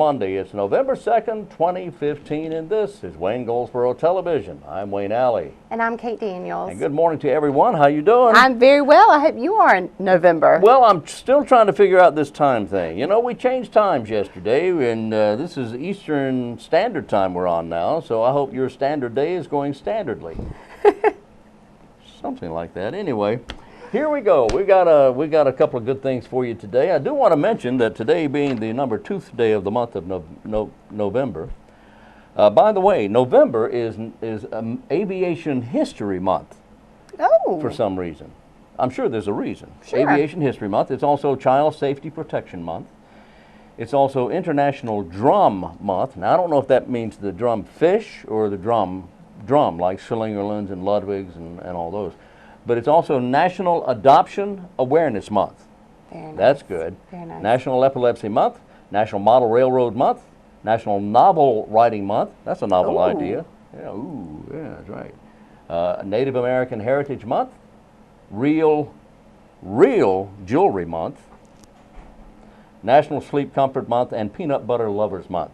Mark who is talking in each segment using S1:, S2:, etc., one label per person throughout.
S1: Monday. It's November 2nd, 2015, and this is Wayne Goldsboro Television. I'm Wayne Alley.
S2: And I'm Kate Daniels.
S1: And good morning to everyone. How you doing?
S2: I'm very well. I hope you are in November.
S1: Well, I'm still trying to figure out this time thing. You know, we changed times yesterday, and this is Eastern Standard Time we're on now, so I hope your standard day is going standardly. Something like that. Anyway. Here we go. We got a couple of good things for you today. I do want to mention that today being the number 2nd day of the month of November. By the way, November is Aviation History Month.
S2: Oh.
S1: For some reason. I'm sure there's a reason.
S2: Sure.
S1: Aviation History Month. It's also Child Safety Protection Month. It's also International Drum Month. Now, I don't know if that means the drum fish or the drum like Schlingerlands and Ludwigs and all those. But it's also National Adoption Awareness Month.
S2: Very nice.
S1: That's good.
S2: Very nice.
S1: National Epilepsy Month, National Model Railroad Month, National Novel Writing Month. That's a novel idea. Yeah, that's right. Native American Heritage Month, Real Jewelry Month, National Sleep Comfort Month, and Peanut Butter Lovers Month.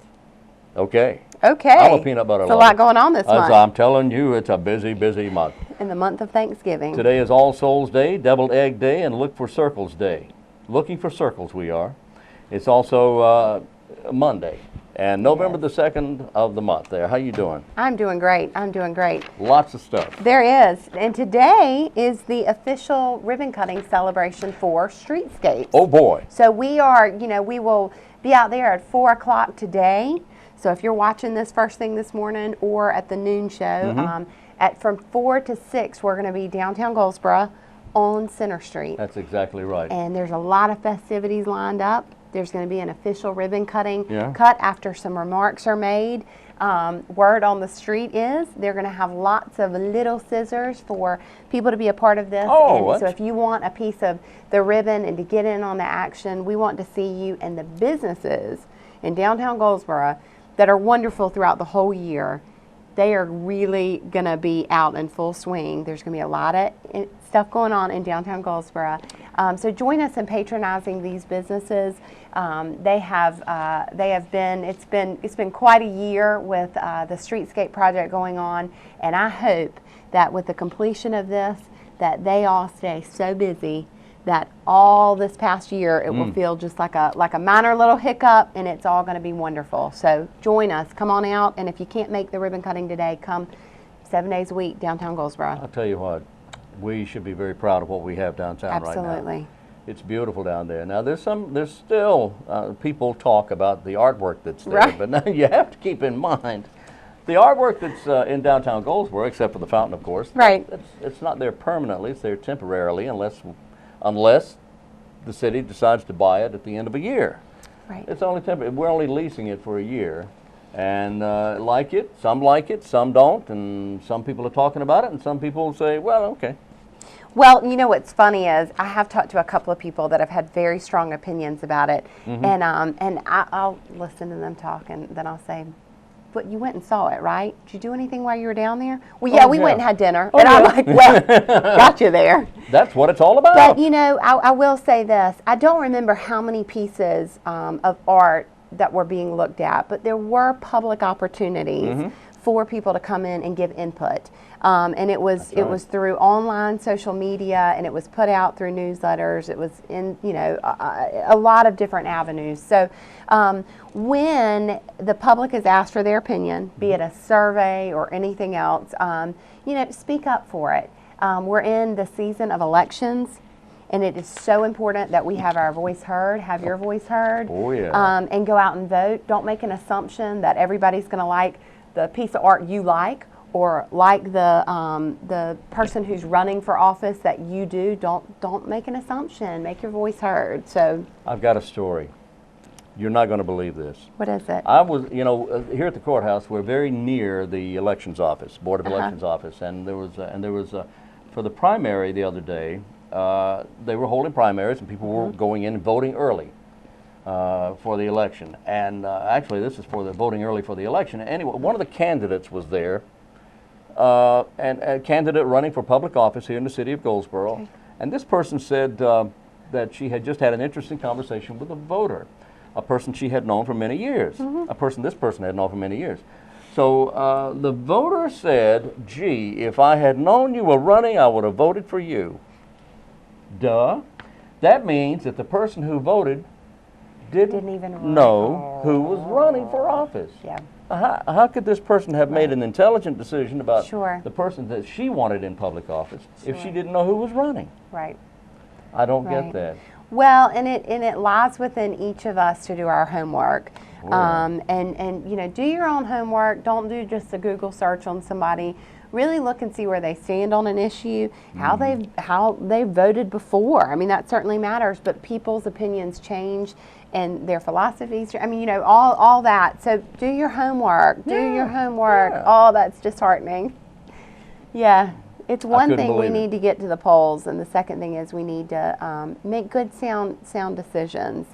S1: Okay.
S2: Okay.
S1: I'm a peanut butter lover.
S2: There's a lot going on this month.
S1: I'm telling you, it's a busy, busy month.
S2: In the month of Thanksgiving.
S1: Today is All Souls Day, Deviled Egg Day, and Look for Circles Day. Looking for circles we are. It's also Monday, and November the 2nd of the month there. How you doing?
S2: I'm doing great. I'm doing great.
S1: Lots of stuff.
S2: There is. And today is the official ribbon cutting celebration for Streetscapes.
S1: Oh, boy.
S2: So we will be out there at 4 o'clock today. So if you're watching this first thing this morning or at the noon show, from 4 to 6, we're going to be downtown Goldsboro on Center Street.
S1: That's exactly right.
S2: And there's a lot of festivities lined up. There's going to be an official ribbon cutting
S1: cut
S2: after some remarks are made. Word on the street is they're going to have lots of little scissors for people to be a part of this.
S1: Oh,
S2: and so if you want a piece of the ribbon and to get in on the action, we want to see you. And the businesses in downtown Goldsboro that are wonderful throughout the whole year, they are really going to be out in full swing. There's going to be a lot of stuff going on in downtown Goldsboro. So join us in patronizing these businesses. It's been quite a year with the Streetscape project going on, and I hope that with the completion of this, that they all stay so busy that all this past year it will feel just like a minor little hiccup, and it's all going to be wonderful. So join us, come on out, and if you can't make the ribbon cutting today, come 7 days a week downtown Goldsboro.
S1: I'll tell you what, we should be very proud of what we have downtown right now.
S2: Absolutely.
S1: It's beautiful down there. Now there's still people talk about the artwork that's there,
S2: right.
S1: But now you have to keep in mind the artwork that's in downtown Goldsboro, except for the fountain, of course.
S2: Right.
S1: It's not there permanently. It's there temporarily, unless the city decides to buy it at the end of a year.
S2: Right.
S1: It's only temporary. We're only leasing it for a year, and like it, some don't, and some people are talking about it, and some people say, well, okay.
S2: Well, you know what's funny is I have talked to a couple of people that have had very strong opinions about it, and I'll listen to them talk, and then I'll say, but you went and saw it, right? Did you do anything while you were down there? Well, yeah, we went and had dinner. And I'm like, well, got you there.
S1: That's what it's all about.
S2: But, you know, I will say this. I don't remember how many pieces of art that were being looked at, but there were public opportunities for people to come in and give input. And it was through online social media, and it was put out through newsletters. It was in, a lot of different avenues. So when the public is asked for their opinion, be it a survey or anything else, speak up for it. We're in the season of elections, and it is so important that we have our voice heard, have your voice heard, and go out and vote. Don't make an assumption that everybody's going to like the piece of art you like, or like the person who's running for office that you do. Don't make an assumption. Make your voice heard. So
S1: I've got a story. You're not going to believe this.
S2: What is it?
S1: I was, here at the courthouse, we're very near the elections office, Board of Elections office, and there was for the primary the other day. They were holding primaries, and people were going in and voting early for the election. And actually, this is for the voting early for the election. Anyway, one of the candidates was there. And a candidate running for public office here in the city of Goldsboro. Okay. And this person said that she had just had an interesting conversation with a voter. a person she had known for many years, a person this person had known for many years. So the voter said, gee, if I had known you were running, I would have voted for you. Duh. That means that the person who voted didn't
S2: even
S1: know who was running for office.
S2: Yeah.
S1: How could this person have made an intelligent decision about
S2: Sure.
S1: the person that she wanted in public office if she
S2: Sure.
S1: didn't know who was running?
S2: Right.
S1: I don't
S2: Right.
S1: get that.
S2: Well, and it lies within each of us to do our homework.
S1: Yeah.
S2: And you know, do your own homework. Don't do just a Google search on somebody. Really look and see where they stand on an issue, how they've voted before. I mean, that certainly matters, but people's opinions change and their philosophies. I mean, you know, all that. So do your homework. Do your homework.
S1: Yeah.
S2: Oh, that's disheartening. Yeah. It's one
S1: couldn't
S2: thing we
S1: believe it.
S2: need to get to the polls, and the second thing is we need to make good, sound decisions.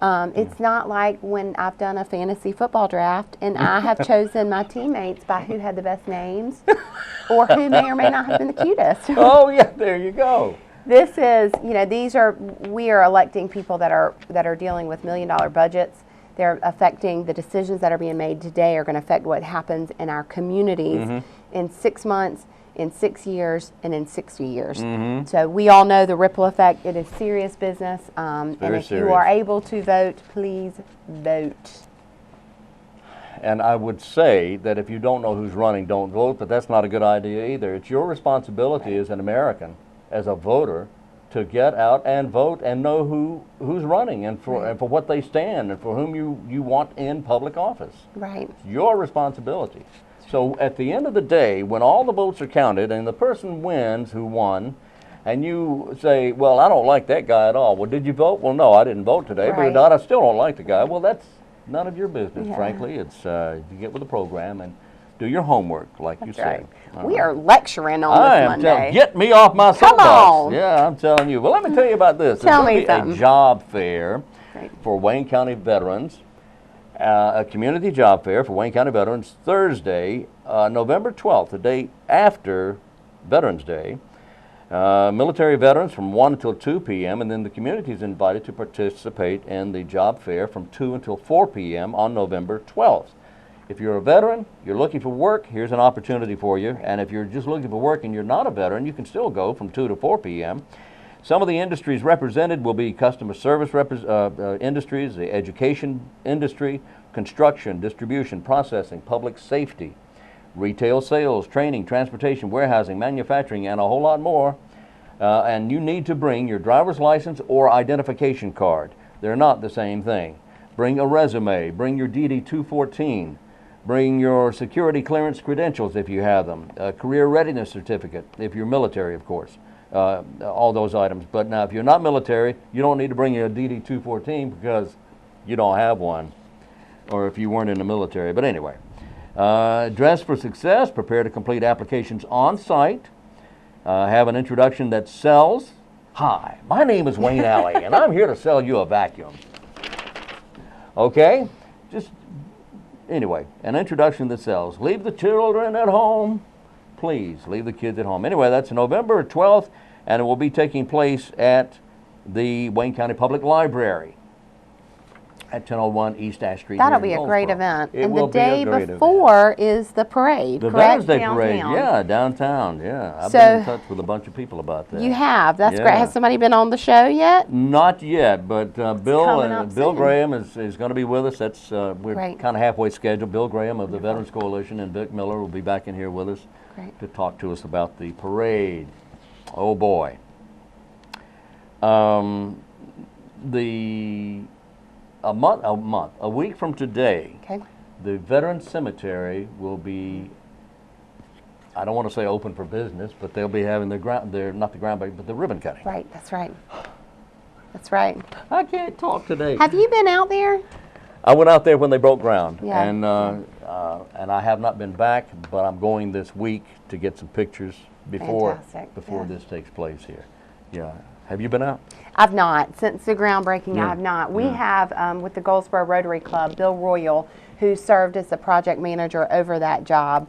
S2: It's not like when I've done a fantasy football draft and I have chosen my teammates by who had the best names or who may or may not have been the cutest.
S1: Oh yeah, there you go.
S2: This is, you know, we are electing people that are dealing with $1 million budgets. They're affecting the decisions that are being made today are going to affect what happens in our communities in 6 months, in 6 years, and in 60 years. So we all know the ripple effect. It is serious business. And if you are able to vote, please vote.
S1: And I would say that if you don't know who's running, don't vote, but that's not a good idea either. It's your responsibility as an American, as a voter, to get out and vote and know who's running and for what they stand and for whom you want in public office.
S2: Right.
S1: It's your responsibility. So at the end of the day, when all the votes are counted and the person wins who won, and you say, well, I don't like that guy at all. Well, did you vote? Well, no, I didn't vote today.
S2: Right.
S1: But I still don't like the guy. Well, that's none of your business,
S2: Yeah.
S1: frankly. It's you get with the program and do your homework, like you said.
S2: We are lecturing on
S1: I
S2: this
S1: am
S2: Monday.
S1: telling. Get me off my
S2: Come
S1: soapbox.
S2: on.
S1: Yeah, I'm telling you. Well, let me tell you about this.
S2: Tell me
S1: There's gonna
S2: something.
S1: be a job fair
S2: Right.
S1: for Wayne County veterans. A community job fair for Wayne County veterans Thursday, November 12th, the day after Veterans Day. Military veterans from 1 until 2 p.m. and then the community is invited to participate in the job fair from 2 until 4 p.m. on November 12th. If you're a veteran, you're looking for work, here's an opportunity for you. And if you're just looking for work and you're not a veteran, you can still go from 2 to 4 p.m. Some of the industries represented will be customer service industries, the education industry, construction, distribution, processing, public safety, retail sales, training, transportation, warehousing, manufacturing, and a whole lot more. And you need to bring your driver's license or identification card. They're not the same thing. Bring a resume, bring your DD-214, bring your security clearance credentials if you have them, a career readiness certificate if you're military, of course. All those items. But now if you're not military, you don't need to bring your DD-214 because you don't have one, or if you weren't in the military. But anyway, dress for success, prepare to complete applications on site, have an introduction that sells. Hi, my name is Wayne Alley, and I'm here to sell you a vacuum. Okay? Just, anyway, an introduction that sells. Leave the children at home. Please, leave the kids at home. Anyway, that's November 12th, and it will be taking place at the Wayne County Public Library at 1001 East Ash Street.
S2: That'll
S1: here
S2: be
S1: in
S2: a great
S1: Goldsboro.
S2: event.
S1: It
S2: And
S1: will
S2: the
S1: be a
S2: day
S1: great event.
S2: before is the parade,
S1: The
S2: correct?
S1: Veterans Day Parade,
S2: Downtown.
S1: yeah, downtown, yeah. I've
S2: So-
S1: been in touch with a bunch of people about that.
S2: You have. That's great.
S1: Yeah.
S2: Has somebody been on the show yet?
S1: Not yet, but Bill
S2: coming up
S1: Bill
S2: soon.
S1: Graham is going to be with us. That's we're
S2: Great.
S1: kind of halfway scheduled. Bill Graham of the Veterans Coalition and Vic Miller will be back in here with us
S2: Great.
S1: to talk to us about the parade. Oh boy. A week from today,
S2: Okay.
S1: the Veterans Cemetery will be, I don't want to say open for business, but they'll be having not the groundbreaking, but the ribbon cutting.
S2: Right. That's right. That's right.
S1: I can't talk today.
S2: Have you been out there?
S1: I went out there when they broke ground,
S2: Yeah.
S1: and I have not been back, but I'm going this week to get some pictures before
S2: Fantastic,
S1: before
S2: yeah.
S1: this takes place here. Yeah. Have you been out?
S2: I've not. Since the groundbreaking,
S1: Yeah.
S2: I have not. We
S1: Yeah.
S2: have, with the Goldsboro Rotary Club, Bill Royal, who served as the project manager over that job,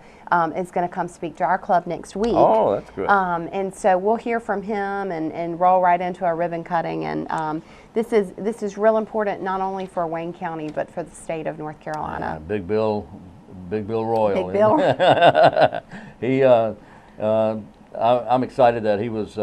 S2: is going to come speak to our club next week.
S1: Oh, that's good.
S2: And so we'll hear from him and roll right into our ribbon cutting. And this is real important not only for Wayne County but for the state of North Carolina.
S1: Yeah, Big Bill Royal.
S2: Big Bill.
S1: He, I'm excited that he was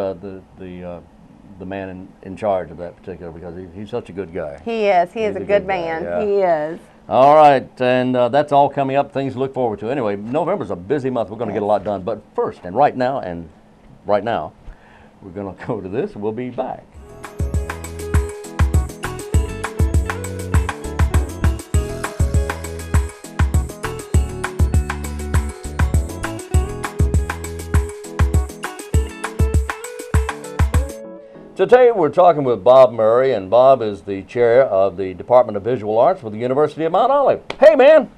S1: the man in charge of that particular, because he's such a good guy.
S2: He is. He is
S1: He's
S2: a good
S1: guy,
S2: man.
S1: yeah.
S2: He is.
S1: All right, and that's all coming up. Things to look forward to. Anyway, November's a busy month. We're going to get a lot done. But first, and right now, we're going to go to this, and we'll be back. Today we're talking with Bob Murray, and Bob is the chair of the Department of Visual Arts with the University of Mount Olive. Hey, man!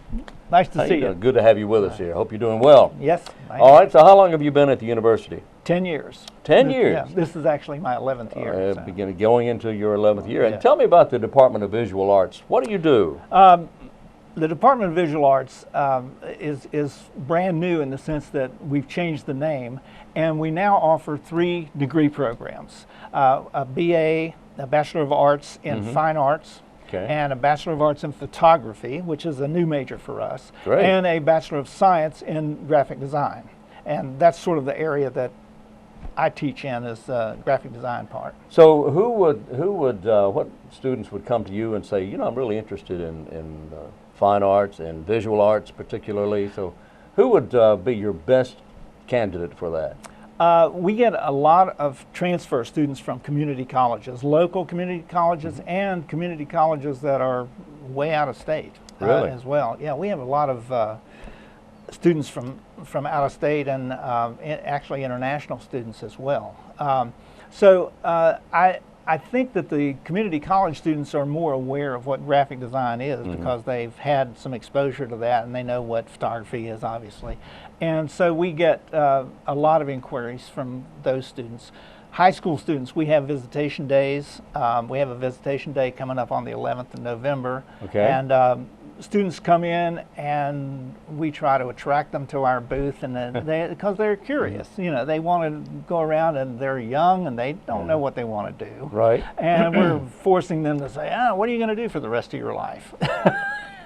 S3: Nice to see you.
S1: Good to have you with us here. Hope you're doing well.
S3: Yes.
S1: All right, so how long have you been at the university?
S3: 10 years.
S1: 10 years?
S3: Yeah, this is actually my 11th year.
S1: Going into your 11th year. And
S3: Yes.
S1: tell me about the Department of Visual Arts. What do you do?
S3: The Department of Visual Arts is brand new in the sense that we've changed the name, and we now offer 3 degree programs. A BA, a Bachelor of Arts in Fine Arts,
S1: Okay.
S3: and a Bachelor of Arts in Photography, which is a new major for us,
S1: Great.
S3: and a Bachelor of Science in Graphic Design. And that's sort of the area that I teach in, is the graphic design part.
S1: So what students would come to you and say, you know, I'm really interested in fine arts and visual arts particularly. So who would be your best candidate for that?
S3: We get a lot of transfer students from community colleges, local community colleges, and community colleges that are way out of state
S1: Really?
S3: as well. Yeah, we have a lot of students from out of state, and actually international students as well. I think that the community college students are more aware of what graphic design is because they've had some exposure to that, and they know what photography is, obviously. And so we get a lot of inquiries from those students. High school students, we have visitation days. We have a visitation day coming up on the 11th of November.
S1: Okay.
S3: And students come in, and we try to attract them to our booth, and because they're curious, you know, they want to go around, and they're young and they don't know what they want to do.
S1: Right.
S3: And we're forcing them to say, what are you going to do for the rest of your life?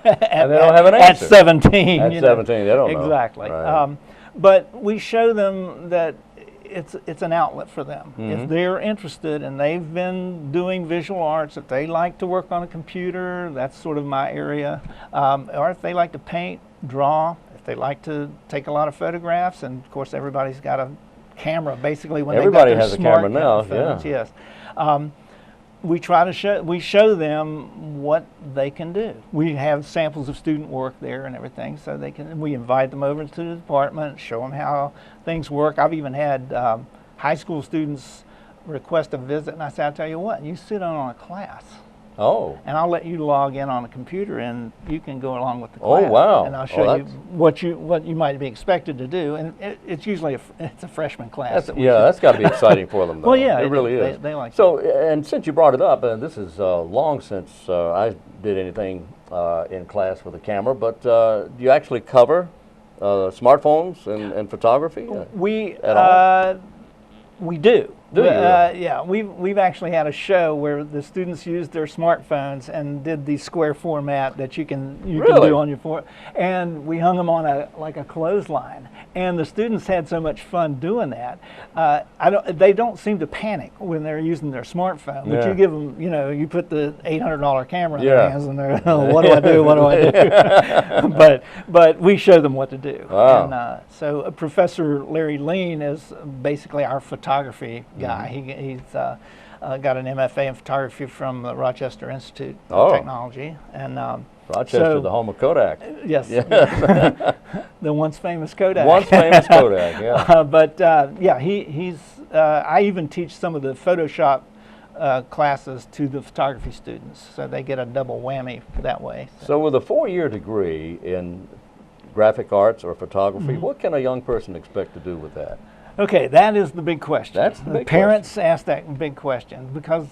S1: And they don't have an answer.
S3: At 17.
S1: At 17, they don't know.
S3: Exactly.
S1: Right.
S3: But we show them that it's an outlet for them.
S1: Mm-hmm.
S3: If they're interested and they've been doing visual arts, if they like to work on a computer, that's sort of my area, or if they like to paint, draw, if they like to take a lot of photographs, and of course everybody's got a camera basically when
S1: Everybody
S3: they've got
S1: has a
S3: their smart
S1: camera now,
S3: phones,
S1: yeah.
S3: Yes. We show them what they can do. We have samples of student work there and everything, so we invite them over to the department, show them how things work. I've even had high school students request a visit, and I say, I'll tell you what, you sit in on a class,
S1: Oh.
S3: and I'll let you log in on a computer, and you can go along with the
S1: Oh,
S3: class.
S1: wow.
S3: And I'll
S1: Oh,
S3: show you
S1: that's-
S3: what you might be expected to do, and it's usually it's a freshman class.
S1: That's got to be exciting for them, though.
S3: Well, yeah,
S1: it really
S3: they-
S1: is.
S3: they like
S1: So, and since you brought it up, this is long since I did anything in class with a camera, but do you actually cover smartphones and photography? At all?
S3: We do.
S1: Do you really?
S3: Yeah, we've actually had a show where the students used their smartphones and did the square format that you can
S1: Really?
S3: do on your phone, and we hung them on a clothesline. And the students had so much fun doing that. They don't seem to panic when they're using their smartphone. But
S1: Yeah.
S3: you give them, you put the $800 camera in
S1: Yeah.
S3: their hands, and they're, what do I do? What do I do? but we show them what to do.
S1: Wow.
S3: And, so Professor Larry Lean is basically our photography guy. He's got an MFA in photography from the Rochester Institute of Technology, and
S1: Rochester, the home of Kodak.
S3: yes, the once famous Kodak.
S1: Once famous Kodak, yeah.
S3: He's. I even teach some of the Photoshop classes to the photography students, so they get a double whammy that way.
S1: So with a 4-year degree in graphic arts or photography, what can a young person expect to do with that?
S3: Okay, that is the big question.
S1: That's the big
S3: Parents ask that big question because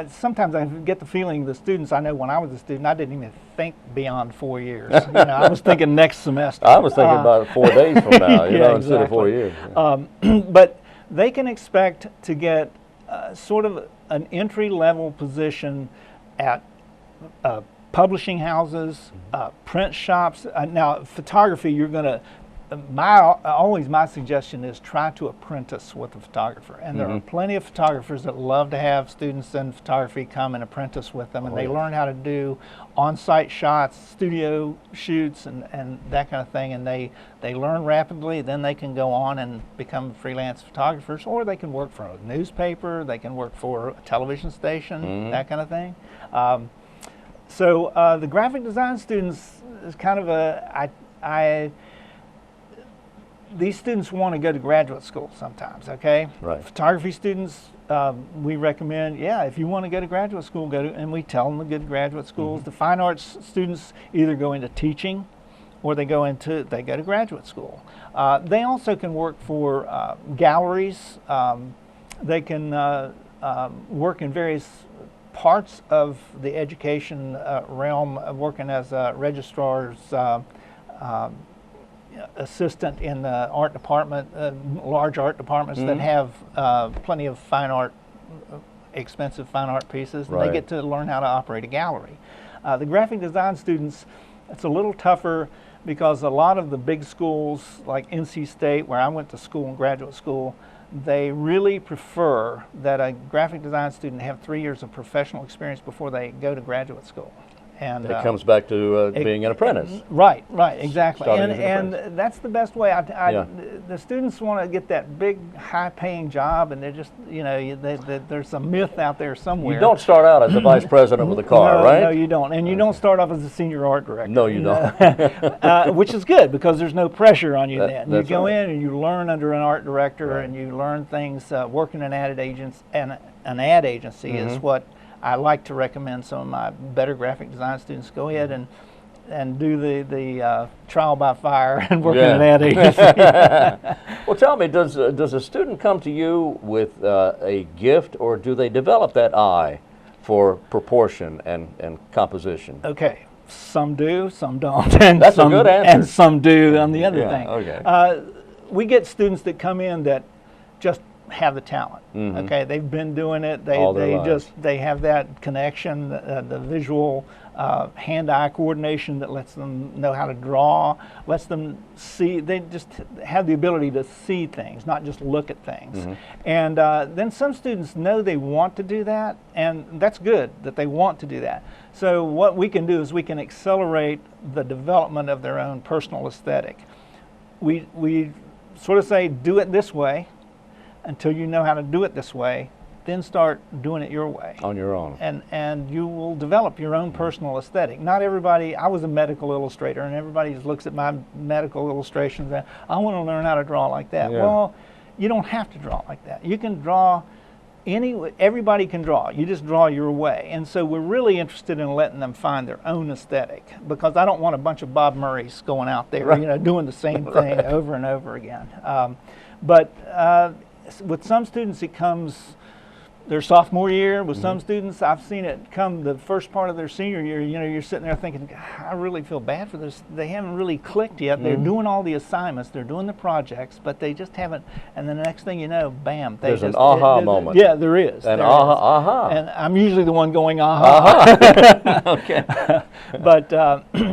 S3: sometimes I get the feeling the students I know when I was a student, I didn't even think beyond 4 years. You know, I was thinking next semester.
S1: I was thinking about 4 days from now, you
S3: Yeah,
S1: know, instead of 4
S3: exactly.
S1: years.
S3: But they can expect to get sort of an entry-level position at publishing houses, print shops. Now, photography, you're going to, always my suggestion is try to apprentice with a photographer. And there are plenty of photographers that love to have students in photography come and apprentice with them. And they learn how to do on-site shots, studio shoots, and that kind of thing. And they learn rapidly. Then they can go on and become freelance photographers, or they can work for a newspaper, they can work for a television station, that kind of thing. So the graphic design students is kind of these students want to go to graduate school sometimes, okay?
S1: Right.
S3: Photography students, we recommend, yeah, if you want to go to graduate school, go to, and we tell them to go to graduate schools. The fine arts students either go into teaching or they go to graduate school. They also can work for galleries. They can work in various parts of the education realm, working as registrars, assistant in the art department, large art departments that have plenty of fine art, expensive fine art pieces. And they get to learn how to operate a gallery. The graphic design students, it's a little tougher because a lot of the big schools like NC State, where I went to school and graduate school, they really prefer that a graphic design student have 3 years of professional experience before they go to graduate school. And
S1: it comes back to being an apprentice.
S3: Right, exactly.
S1: Starting as an
S3: And that's the best way. The students want to get that big, high-paying job, and they're just, you know, there's a myth out there somewhere.
S1: You don't start out as the vice president with a car,
S3: No,
S1: right?
S3: No, you don't. And you don't start off as a senior art director.
S1: No, you don't.
S3: Which is good because there's no pressure on you then. You
S1: that's
S3: go
S1: right.
S3: in and you learn under an art director, and you learn things working in an ad agency is what I like to recommend some of my better graphic design students go ahead and do the trial by fire and work in an ad agency.
S1: Well, tell me, does a student come to you with a gift, or do they develop that eye for proportion and composition?
S3: Okay, some do, some don't, and
S1: That's a
S3: some,
S1: good answer.
S3: and some do on the other thing.
S1: Okay.
S3: We get students that come in that just have the talent. Okay, they've been doing it.
S1: All their lives.
S3: They have that connection, the visual hand-eye coordination that lets them know how to draw, lets them see. They just have the ability to see things, not just look at things. And then some students know they want to do that, and that's good that they want to do that. So what we can do is we can accelerate the development of their own personal aesthetic. We sort of say, do it this way until you know how to do it this way, then start doing it your way.
S1: On your own.
S3: And you will develop your own personal aesthetic. Not everybody, I was a medical illustrator, and everybody just looks at my medical illustrations and, I want to learn how to draw like that.
S1: Yeah.
S3: Well, you don't have to draw like that. You can draw everybody can draw. You just draw your way. And so we're really interested in letting them find their own aesthetic, because I don't want a bunch of Bob Murrays going out there, you know, doing the same thing over and over again. But with some students it comes their sophomore year. With some students, I've seen it come the first part of their senior year. You know, you're sitting there thinking, I really feel bad for this. They haven't really clicked yet. They're doing all the assignments, they're doing the projects, but they just haven't. And then the next thing you know, bam,
S1: There's an aha moment.
S3: Yeah, there is.
S1: An
S3: there
S1: aha.
S3: is. And I'm usually the one going aha.
S1: Okay.
S3: But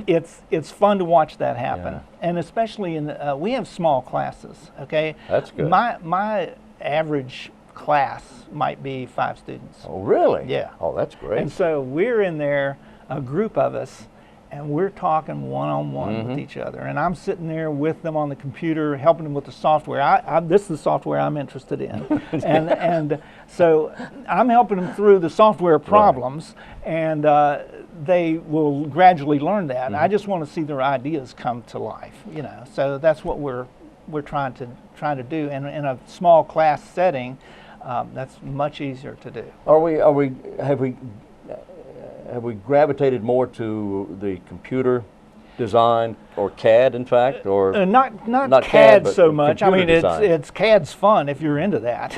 S3: it's fun to watch that happen.
S1: Yeah.
S3: And especially in we have small classes. Okay.
S1: That's good.
S3: My average class might be 5 students.
S1: Oh, really?
S3: Yeah.
S1: Oh, that's great.
S3: And so we're in there, a group of us, and we're talking one-on-one with each other. And I'm sitting there with them on the computer, helping them with the software. This is the software I'm interested in. and so I'm helping them through the software problems, and they will gradually learn that. And I just want to see their ideas come to life, you know. So that's what we're trying to do. And in a small class setting, that's much easier to do.
S1: Have we gravitated more to the computer design or CAD, in fact, or
S3: not
S1: not
S3: CAD
S1: but
S3: so much. I
S1: computer
S3: mean,
S1: design.
S3: it's CAD's fun if you're into that,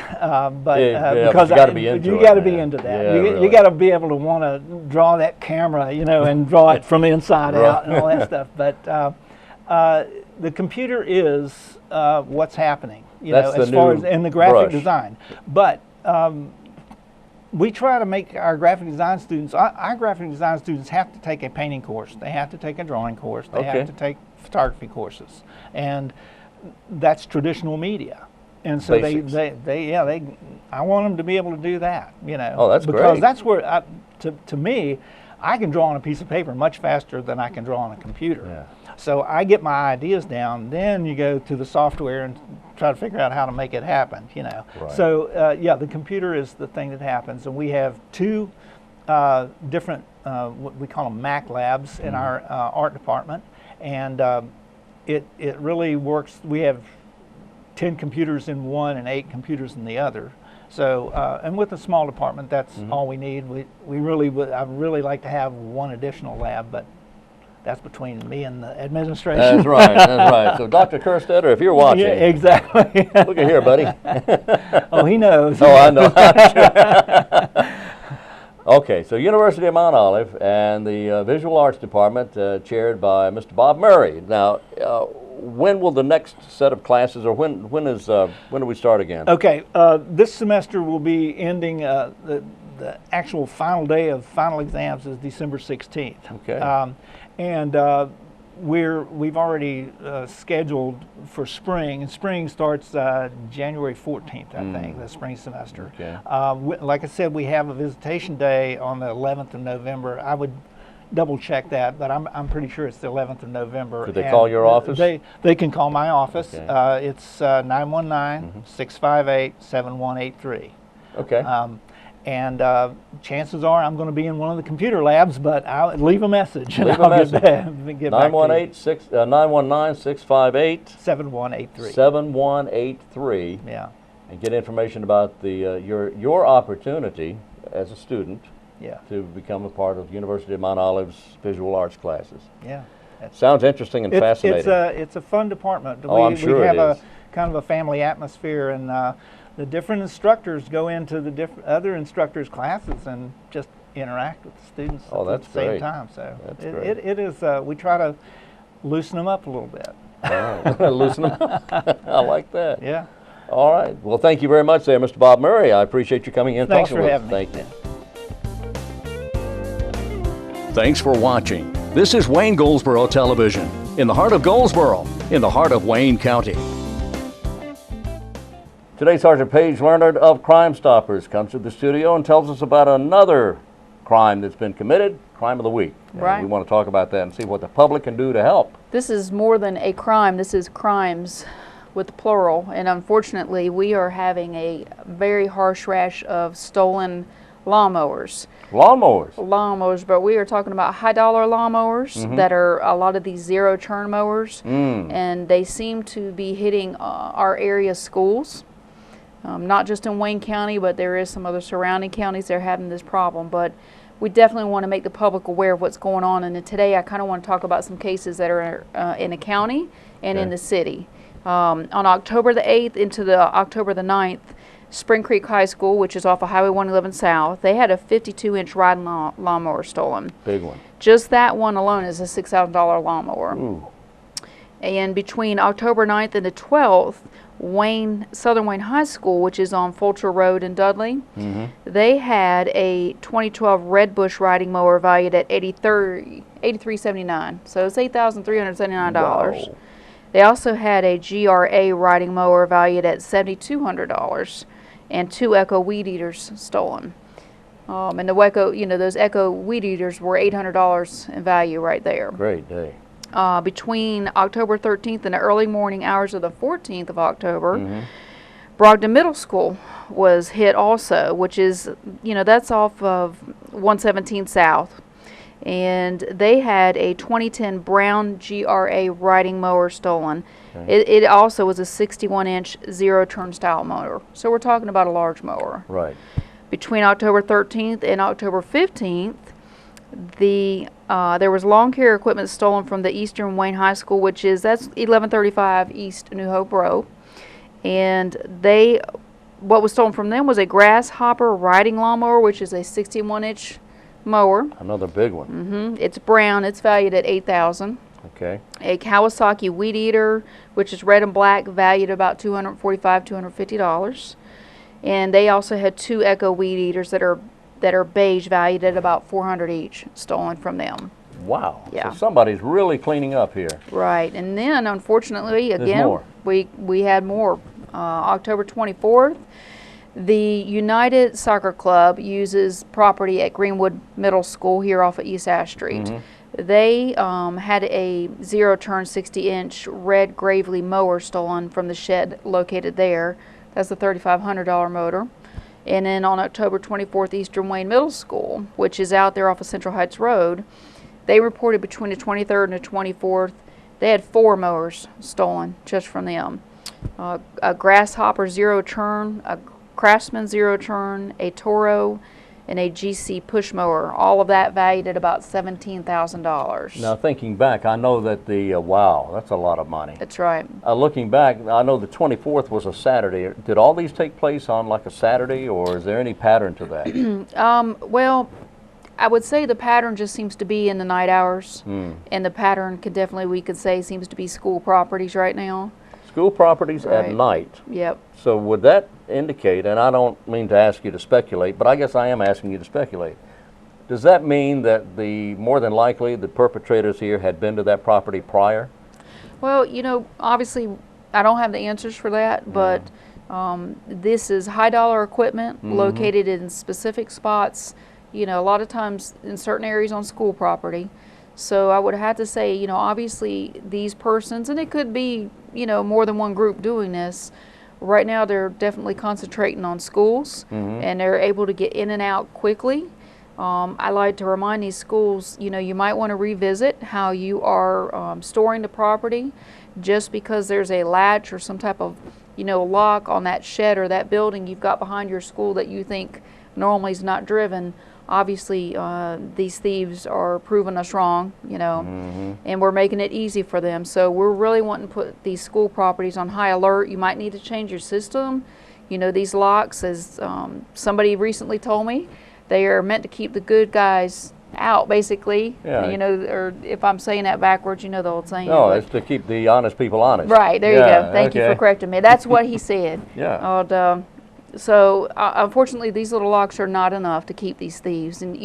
S3: but
S1: Yeah,
S3: because
S1: but you got to be into
S3: you
S1: it.
S3: got to be into that.
S1: Yeah,
S3: you
S1: really.
S3: got to be able to want to draw that camera, you know, and draw it from inside
S1: Right.
S3: out and all that stuff. But the computer is what's happening, you
S1: That's
S3: know,
S1: the
S3: as far
S1: new
S3: as in the graphic
S1: brush.
S3: design. But we try to make our graphic design students, our graphic design students have to take a painting course, they have to take a drawing course, they
S1: Okay.
S3: have to take photography courses, and that's traditional media. And so
S1: Basics.
S3: I want them to be able to do that, you know.
S1: Oh, that's
S3: because
S1: great.
S3: that's where, to me, I can draw on a piece of paper much faster than I can draw on a computer.
S1: Yeah.
S3: So I get my ideas down, then you go to the software and try to figure out how to make it happen, you know.
S1: Right.
S3: So yeah, the computer is the thing that happens, and we have two different, what we call them Mac labs in our art department, and it really works. We have 10 computers in one and 8 computers in the other. So, and with a small department, that's all we need. We really would, I'd really like to have one additional lab, but that's between me and the administration.
S1: That's right. That's right. So, Dr. Kerstetter, if you're watching,
S3: Yeah, exactly.
S1: look at here, buddy.
S3: Oh, he knows.
S1: Oh, I know. Okay, so University of Mount Olive and the Visual Arts Department, chaired by Mr. Bob Murray. Now, when will the next set of classes, or when do we start again?
S3: Okay, this semester will be ending, the actual final day of final exams is December 16th.
S1: Okay.
S3: And we've already scheduled for spring, and spring starts January 14th, I think, the spring semester.
S1: Okay.
S3: Like I said, we have a visitation day on the 11th of November. I would double check that, but I'm pretty sure it's the 11th of November.
S1: Could they
S3: And
S1: call your office?
S3: They can call my office.
S1: Okay.
S3: It's 919-658-7183.
S1: Okay.
S3: And chances are I'm going to be in one of the computer labs, but I'll leave a message and
S1: Leave a
S3: I'll
S1: message.
S3: get back to you.
S1: 919-658
S3: 7183.
S1: 7183,
S3: Yeah,
S1: and get information about the your opportunity as a student
S3: yeah,
S1: to become a part of University of Mount Olive's visual arts classes.
S3: yeah. That's-
S1: Sounds interesting and fascinating.
S3: It's a fun department.
S1: Oh, I'm sure
S3: we
S1: it
S3: have
S1: is.
S3: a kind of a family atmosphere, and the different instructors go into the other instructors' classes and just interact with the students
S1: Oh,
S3: at
S1: that's
S3: the same
S1: great.
S3: time. So
S1: That's
S3: it,
S1: great.
S3: it is. We try to loosen them up a little bit.
S1: All right. Loosen them up. I like that.
S3: Yeah.
S1: All right. Well, thank you very much there, Mr. Bob Murray. I appreciate you coming in and
S3: Thanks
S1: talking
S3: for
S1: with us.
S3: having me.
S1: Thank you.
S4: Thanks for watching. This is Wayne Goldsboro Television, in the heart of Goldsboro, in the heart of Wayne County.
S1: Today, Sgt Paige Learnard of Crime Stoppers comes to the studio and tells us about another crime that's been committed, crime of the week. And
S5: Right.
S1: we want to talk about that and see what the public can do to help.
S5: This is more than a crime. This is crimes with the plural. And unfortunately, we are having a very harsh rash of stolen lawnmowers.
S1: Lawnmowers.
S5: But we are talking about high dollar lawnmowers that are a lot of these zero turn mowers. And they seem to be hitting our area schools. Not just in Wayne County, but there is some other surrounding counties that are having this problem. But we definitely want to make the public aware of what's going on. And today I kind of want to talk about some cases that are in the county and in
S1: Okay.
S5: the city. On October the 8th into the October the 9th, Spring Creek High School, which is off of Highway 111 South, they had a 52-inch riding lawnmower stolen.
S1: Big one.
S5: Just that one alone is a $6,000 lawnmower.
S1: Ooh.
S5: And between October 9th and the 12th, Southern Wayne High School, which is on Fulcher Road in Dudley, they had a 2012 Red Bush riding mower valued at $83.79. So it's $8,379.
S1: Wow.
S5: They also had a GRA riding mower valued at $7,200 and 2 Echo weed eaters stolen. And the Echo, those Echo weed eaters were $800 in value right there.
S1: Great day.
S5: Between October 13th and the early morning hours of the 14th of October, Brogdon Middle School was hit also, which is, that's off of 117 South. And they had a 2010 Brown GRA riding mower stolen.
S1: Okay.
S5: It also was a 61-inch zero-turn style mower. So we're talking about a large mower.
S1: Right.
S5: Between October 13th and October 15th, the there was lawn care equipment stolen from the Eastern Wayne High School, that's 1135 East New Hope Road. And what was stolen from them was a grasshopper riding lawnmower, which is a 61-inch mower.
S1: Another big one.
S5: It's brown. It's valued at $8,000.
S1: Okay.
S5: A Kawasaki weed eater, which is red and black, valued about $245, $250. And they also had 2 Echo weed eaters that are beige, valued at about $400 each, stolen from them.
S1: Wow.
S5: Yeah.
S1: So somebody's really cleaning up here.
S5: Right. And then, unfortunately,
S1: There's
S5: again,
S1: more.
S5: we had more. October 24th, the United Soccer Club uses property at Greenwood Middle School here off of East Ash Street. They had a zero-turn 60-inch red Gravely mower stolen from the shed located there. That's a $3,500 motor. And then on October 24th, Eastern Wayne Middle School, which is out there off of Central Heights Road, they reported between the 23rd and the 24th, they had 4 mowers stolen just from them. A Grasshopper zero-turn, a Craftsman zero-turn, a Toro, and a GC push mower. All of that valued at about $17,000.
S1: Now, thinking back, I know that wow, that's a lot of money.
S5: That's right.
S1: Looking back, I know the 24th was a Saturday. Did all these take place on like a Saturday, or is there any pattern to that?
S5: Well, I would say the pattern just seems to be in the night hours. And the pattern we could say, seems to be school properties right now.
S1: School properties
S5: Right.
S1: at night.
S5: Yep.
S1: So would that indicate, and I don't mean to ask you to speculate, but I guess I am asking you to speculate. Does that mean that more than likely the perpetrators here had been to that property prior?
S5: Well, obviously I don't have the answers for that, but this is high-dollar equipment located in specific spots, a lot of times in certain areas on school property. So I would have to say, obviously these persons, and it could be, more than one group doing this, right now they're definitely concentrating on schools, and they're able to get in and out quickly. I like to remind these schools, you might want to revisit how you are storing the property. Just because there's a latch or some type of, lock on that shed or that building you've got behind your school that you think normally is not driven, obviously these thieves are proving us wrong, and we're making it easy for them. So we're really wanting to put these school properties on high alert. You might need to change your system. These locks, as somebody recently told me, they are meant to keep the good guys out, basically.
S1: Yeah.
S5: Or if I'm saying that backwards, the old saying.
S1: No, it's to keep the honest people honest.
S5: Right, there you go. Thank you for correcting me. That's what he said.
S1: Yeah.
S5: And, so unfortunately, these little locks are not enough to keep these thieves. And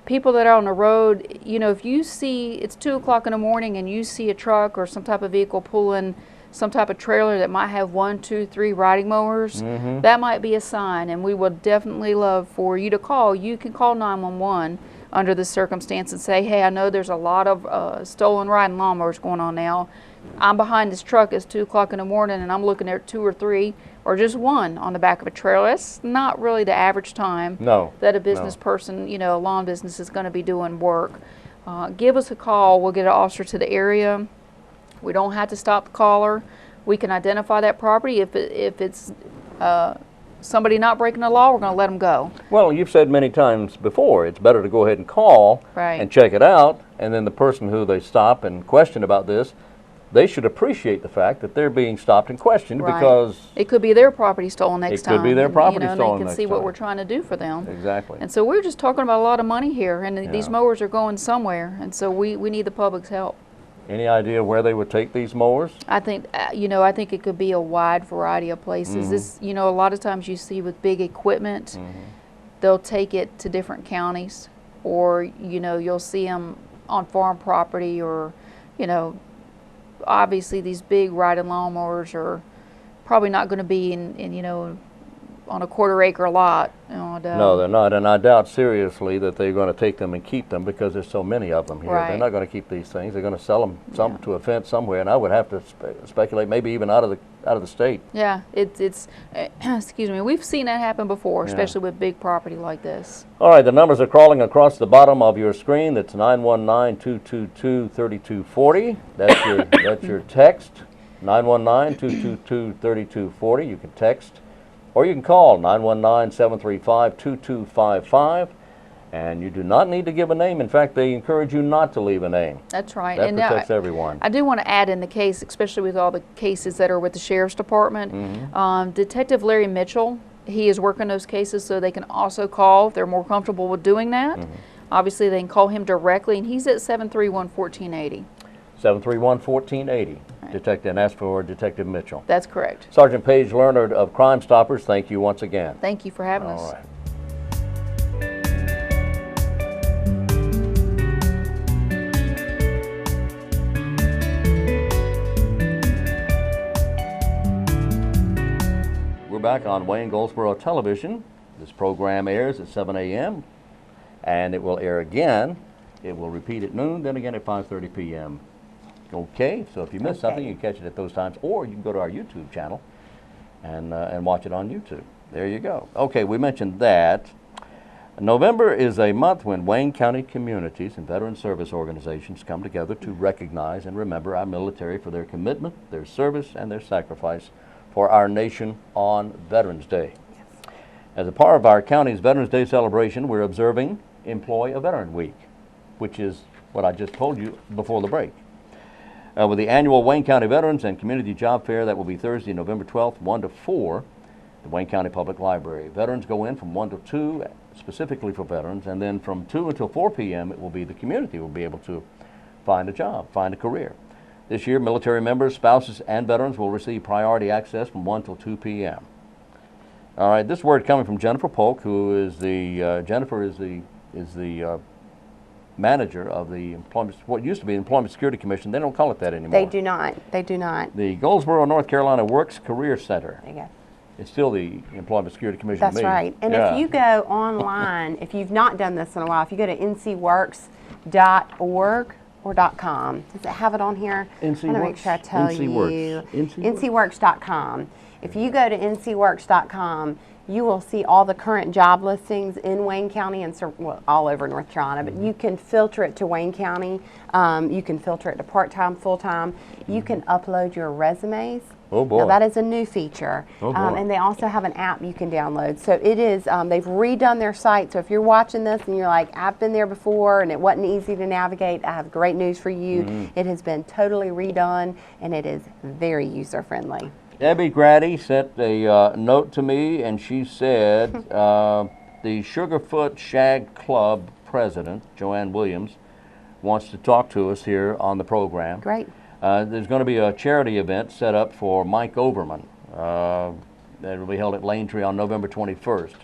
S5: people that are on the road, if you see it's 2 o'clock in the morning and you see a truck or some type of vehicle pulling some type of trailer that might have 1, 2, 3 riding mowers, that might be a sign. And we would definitely love for you to call. You can call 911 under this circumstance and say, hey, I know there's a lot of stolen riding lawnmowers going on now. I'm behind this truck. It's 2 o'clock in the morning and I'm looking at 2 or 3 or just 1 on the back of a trailer. That's not really the average time that a business person, a lawn business is going to be doing work. Give us a call. We'll get an officer to the area. We don't have to stop the caller. We can identify that property. If it's somebody not breaking the law, we're going to let them go.
S1: Well, you've said many times before, it's better to go ahead and call and check it out, and then the person who they stop and question about this, they should appreciate the fact that they're being stopped and questioned because
S5: it could be their property stolen next time.
S1: It could be their property stolen next time.
S5: And they can see what we're trying to do for them.
S1: Exactly.
S5: And so we're just talking about a lot of money here, and these mowers are going somewhere, and so we need the public's help.
S1: Any idea where they would take these mowers?
S5: I think, I think it could be a wide variety of places. This, a lot of times you see with big equipment, they'll take it to different counties, or, you'll see them on farm property, or, obviously these big riding lawnmowers are probably not going to be in on a quarter-acre lot.
S1: No, they're not, and I doubt seriously that they're going to take them and keep them because there's so many of them here.
S5: Right.
S1: They're not going to keep these things. They're going to sell them to a fence somewhere, and I would have to speculate maybe even out of the state.
S5: Yeah, it's excuse me. We've seen that happen before, especially with big property like this.
S1: All right, the numbers are crawling across the bottom of your screen. That's 919-222-3240. That's your text. 919-222-3240. You can text. Or you can call 919-735-2255. And you do not need to give a name. In fact, they encourage you not to leave a name.
S5: That's right.
S1: That
S5: And
S1: protects everyone.
S5: I do want to add in the case, especially with all the cases that are with the Sheriff's Department, Detective Larry Mitchell, he is working those cases, so they can also call if they're more comfortable with doing that. Obviously, they can call him directly, and he's at 731-1480.
S1: 731-1480. Detective, and ask for Detective Mitchell.
S5: That's correct.
S1: Sergeant Paige Learnard of Crime Stoppers, thank you once again.
S5: Thank you for having us.
S1: All right. We're back on Wayne Goldsboro Television. This program airs at 7 a.m. and it will air again. It will repeat at noon, then again at 5:30 p.m. Okay, so if you miss something, you can catch it at those times, or you can go to our YouTube channel and watch it on YouTube. There you go. Okay, we mentioned that. November is a month when Wayne County communities and veteran service organizations come together to recognize and remember our military for their commitment, their service, and their sacrifice for our nation on Veterans Day. As a part of our county's Veterans Day celebration, we're observing Employ a Veteran Week, which is what I just told you before the break. With the annual Wayne County Veterans and Community Job Fair that will be Thursday, November 12th, 1 to 4, the Wayne County Public Library. Veterans go in from 1 to 2, specifically for veterans, and then from 2 until 4 p.m. it will be the community will be able to find a job, find a career. This year, military members, spouses, and veterans will receive priority access from 1 till 2 p.m. All right, this word coming from Jennifer Polk, who is the Jennifer is the manager of the what used to be the Employment Security Commission. They don't call it that anymore.
S2: They do not. They do not.
S1: The Goldsboro, North Carolina Works Career Center.
S2: There you go.
S1: It's still the Employment Security Commission.
S2: That's
S1: to me.
S2: right. And
S1: Yeah.
S2: if you go online, if you've not done this in a while, if you go to ncworks.org or .com, does it have it on here?
S1: NC
S2: I want to make
S1: Works?
S2: sure I tell
S1: NC
S2: you.
S1: Works.
S2: ncworks.com. If you go to ncworks.com, you will see all the current job listings in Wayne County and all over North Carolina, but you can filter it to Wayne County. You can filter it to part-time, full-time. You can upload your resumes.
S1: Oh boy.
S2: Now that is a new feature.
S1: Oh, boy.
S2: And they also have an app you can download. So it is, they've redone their site. So if you're watching this and you're like, I've been there before and it wasn't easy to navigate, I have great news for you. It has been totally redone and it is very user-friendly.
S1: Debbie Grady sent a note to me, and she said the Sugarfoot Shag Club president, Joanne Williams, wants to talk to us here on the program.
S2: Great.
S1: There's going to be a charity event set up for Mike Overman that will be held at Lane Tree on November 21st.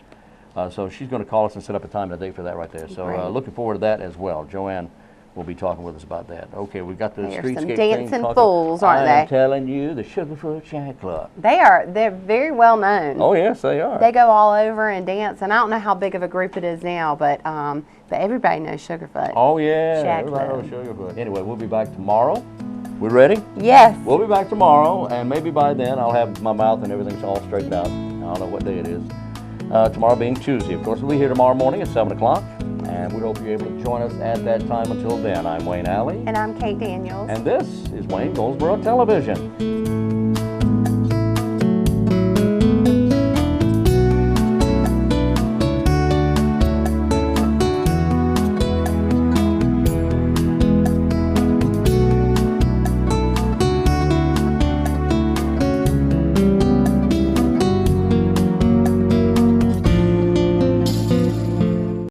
S1: So she's going to call us and set up a time and a date for that right there. So
S2: Great.
S1: looking forward to that as well. Joanne will be talking with us about that. Okay, we've got the
S2: They are
S1: streetscape
S2: some
S1: thing
S2: dancing
S1: talking.
S2: fools, aren't
S1: I'm
S2: they?
S1: telling you, the Sugarfoot Shag Club.
S2: They're very well known.
S1: Oh yes, they are.
S2: They go all over and dance, and I don't know how big of a group it is now, but everybody knows Sugarfoot.
S1: Oh yeah,
S2: Shag
S1: everybody
S2: Club.
S1: knows Sugarfoot. Anyway, we'll be back tomorrow. We ready?
S2: Yes.
S1: We'll be back tomorrow, and maybe by then I'll have my mouth and everything's all straightened out. I don't know what day it is. Tomorrow being Tuesday. Of course, we'll be here tomorrow morning at 7 o'clock, and we hope you're able to join us at that time. Until then, I'm Wayne Alley.
S2: And I'm Kate Daniels.
S1: And this is Wayne Goldsboro Television.